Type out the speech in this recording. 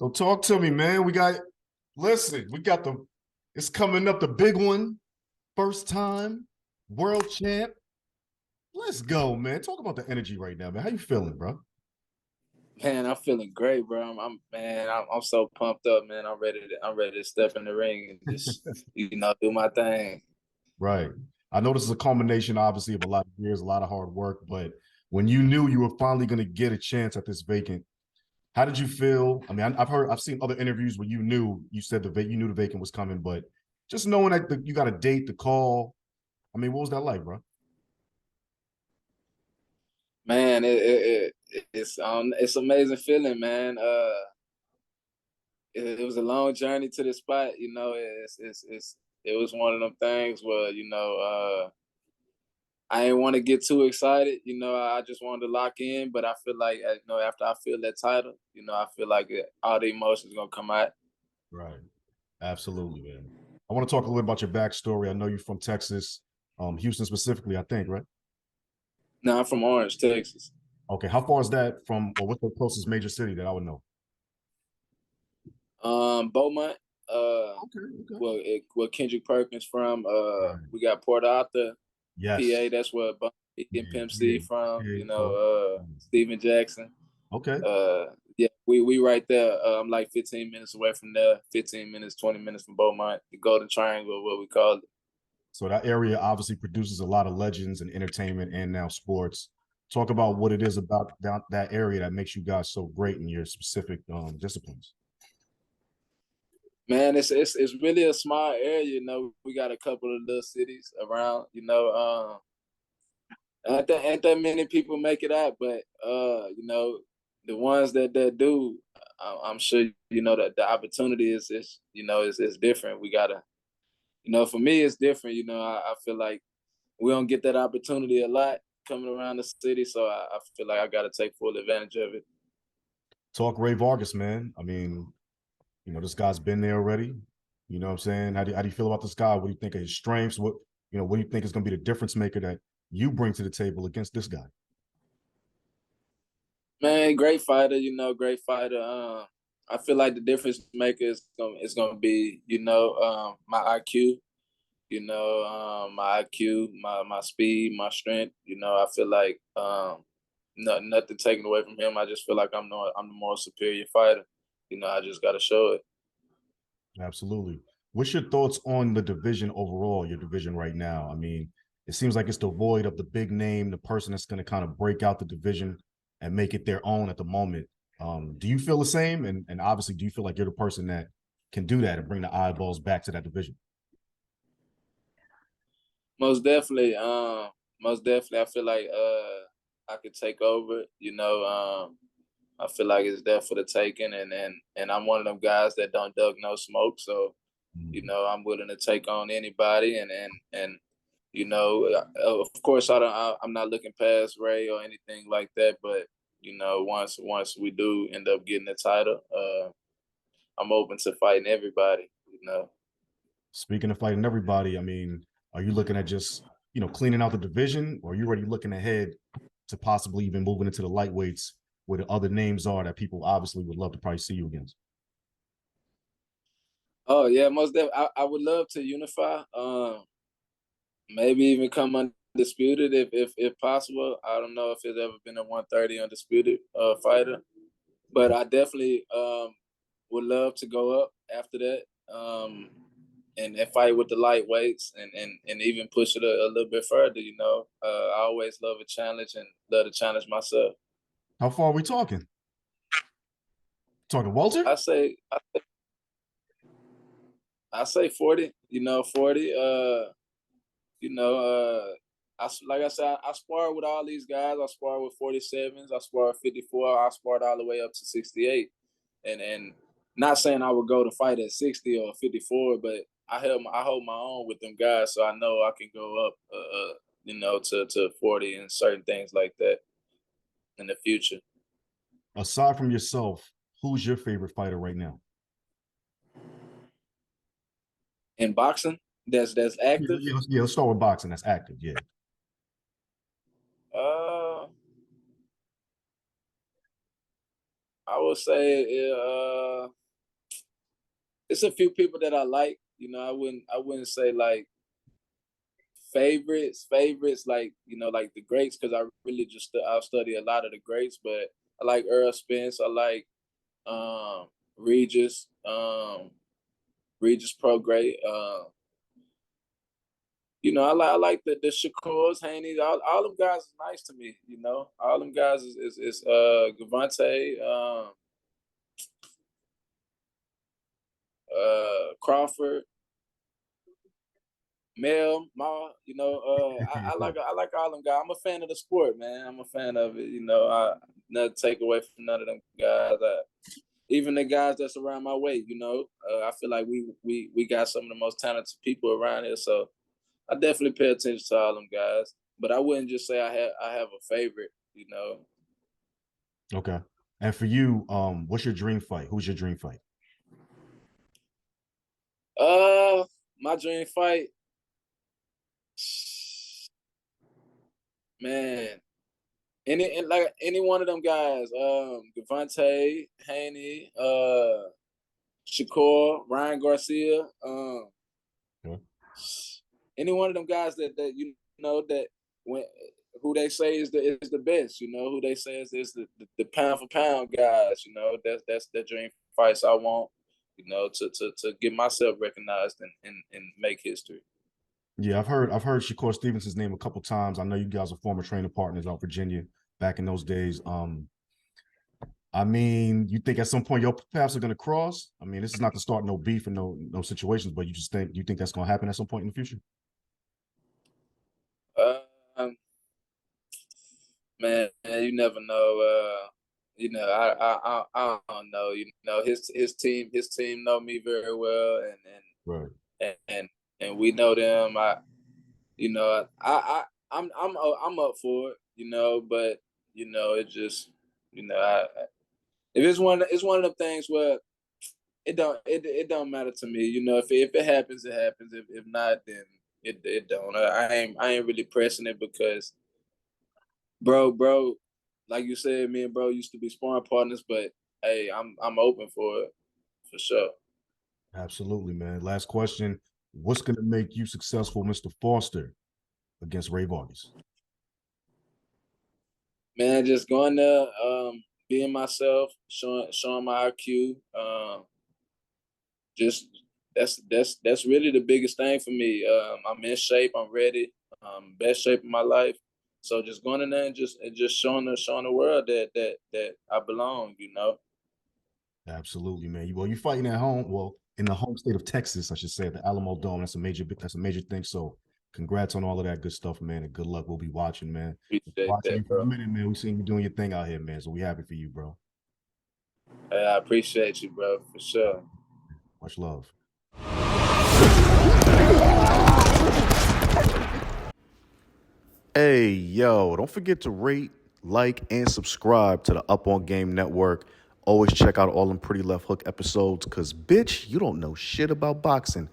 So talk to me, man. Listen, it's coming up, the big one. First time world champ. Let's go, man. Talk about the energy right now, man. How you feeling, bro? Man, I'm feeling great, bro. I'm so pumped up, man. I'm ready to step in the ring and just do my thing. Right. I know this is a culmination, obviously, of a lot of years, a lot of hard work, but when you knew you were finally going to get a chance at this vacant, how did you feel? I mean, I've seen other interviews where you said you knew the vacant was coming, but just knowing that you got a date, the call. I mean, what was that like, bro? Man, it's amazing feeling, man. It was a long journey to this spot. It was one of them things where I didn't want to get too excited. I just wanted to lock in, but I feel like after I feel that title, I feel like all the emotions gonna come out. Right. Absolutely, man. I want to talk a little bit about your backstory. I know you're from Texas, Houston specifically, I think, right? Now I'm from Orange, Texas. Okay. How far is that from, or what's the closest major city that I would know? Beaumont. Okay. Okay. Where Kendrick Perkins from. Right. We got Port Arthur, Yes. PA. That's where and Yeah. Pimp C Yeah. from. Yeah. So, Steven Jackson. okay. Yeah, we right there. I'm like 15 minutes away from there. 15 minutes, 20 minutes from Beaumont. The Golden Triangle, what we call it. So that area obviously produces a lot of legends in entertainment and now sports. Talk about what it is about that area that makes you guys so great in your specific disciplines. Man, it's really a small area. We got a couple of little cities around. Ain't that many people make it out, but the ones that do, I'm sure that the opportunity is different. We gotta, for me it's different. I feel like we don't get that opportunity a lot coming around the city, so I feel like I gotta take full advantage of it. Talk Rey Vargas, man. I mean, this guy's been there already. You know what I'm saying? How do you feel about this guy? What do you think of his strengths? What do you think is going to be the difference maker that you bring to the table against this guy? Man, great fighter. Great fighter. I feel like the difference maker is gonna be my IQ. My IQ, my speed, my strength. I feel like nothing taken away from him. I just feel like I'm the more superior fighter. I just got to show it. Absolutely. What's your thoughts on the division overall, your division right now? I mean, it seems like it's devoid of the big name, the person that's going to kind of break out the division and make it their own at the moment. Do you feel the same? And obviously, do you feel like you're the person that can do that and bring the eyeballs back to that division? Most definitely. Most definitely. I feel like I could take over. I feel like it's there for the taking, and I'm one of them guys that don't duck no smoke. So Mm. I'm willing to take on anybody, and of course I'm not looking past Ray or anything like that. But once we do end up getting the title, I'm open to fighting everybody. Speaking of fighting everybody, I mean, are you looking at just cleaning out the division, or are you already looking ahead to possibly even moving into the lightweights where the other names are that people obviously would love to probably see you against? Oh yeah, most definitely. I would love to unify. Maybe even come undisputed if possible. I don't know if there's ever been a 130 undisputed fighter, but I definitely would love to go up after that and fight with the lightweights and even push it a little bit further. I always love a challenge and love to challenge myself. How far are we talking? Talking Walter? I say 40. 40. You know, like I said, I spar with all these guys. I spar with 47s. I spar 54. I sparred all the way up to 68. And not saying I would go to fight at 60 or 54, but I hold my own with them guys, so I know I can go up, to 40 and certain things like that in the future. Aside from yourself, who's your favorite fighter right now? In boxing, that's Yeah, active. yeah, let's start with boxing. That's active. Yeah. I would say it's a few people that I like. You know, I wouldn't say like favorites, like, you know, like the greats, because I really just I study a lot of the greats. But I like Earl Spence. I like Regis, Regis Pro Great. You know, I like the Shakurs, Haney, all them guys is nice to me. You know, all them guys is Gavante, Crawford, Mel, Ma. You know, I like all them guys. I'm a fan of the sport, man. I'm a fan of it. You know, I nothing take away from none of them guys. Even the guys that's around my weight. You know, I feel like we got some of the most talented people around here. So I definitely pay attention to all them guys, but I wouldn't just say I have a favorite. You know. Okay. And for you, what's your dream fight? Who's your dream fight? My dream fight, man. Like any one of them guys, Gavante, Haney, Shakur, Ryan Garcia, Okay. any one of them guys that you know that when who they say is the best, you know, who they say is the pound for pound guys, you know, that's the dream fights I want, you know, to get myself recognized and make history. Yeah, I've heard Shakur Stevenson's name a couple times. I know you guys are former training partners out Virginia back in those days. I mean, you think at some point your paths are going to cross? I mean, this is not to start no beef and no situations, but you think that's going to happen at some point in the future? Um, Man, you never know. You know, I don't know. You know, his team know me very well, Right. and we know them. You know, I'm up for it. You know, but you know, it just, you know, if it's one of the things where it don't matter to me. You know, if it happens, it happens. If not, then it don't. I ain't really pressing it because bro, like you said, me and bro used to be sparring partners, but hey, I'm open for it for sure. Absolutely, man. Last question. What's going to make you successful, Mr. Foster, against Rey Vargas? Man, just going there, being myself, showing my IQ. Just that's really the biggest thing for me. I'm in shape. I'm ready. Best shape of my life. So just going in there and just showing the world that I belong. You know. Absolutely, man. Well, you're fighting at home. Well, in the home state of Texas, I should say, the Alamodome. That's a major thing. So, congrats on all of that good stuff, man. And good luck. We'll be watching, man. Appreciate Watching you that, for a bro. minute, man. We seen you doing your thing out here, man. So we happy for you, bro. Hey, I appreciate you, bro, for sure. Much love. Hey, yo, don't forget to rate, like, and subscribe to the Up On Game Network. Always check out all them Pretty Left Hook episodes, because, bitch, you don't know shit about boxing.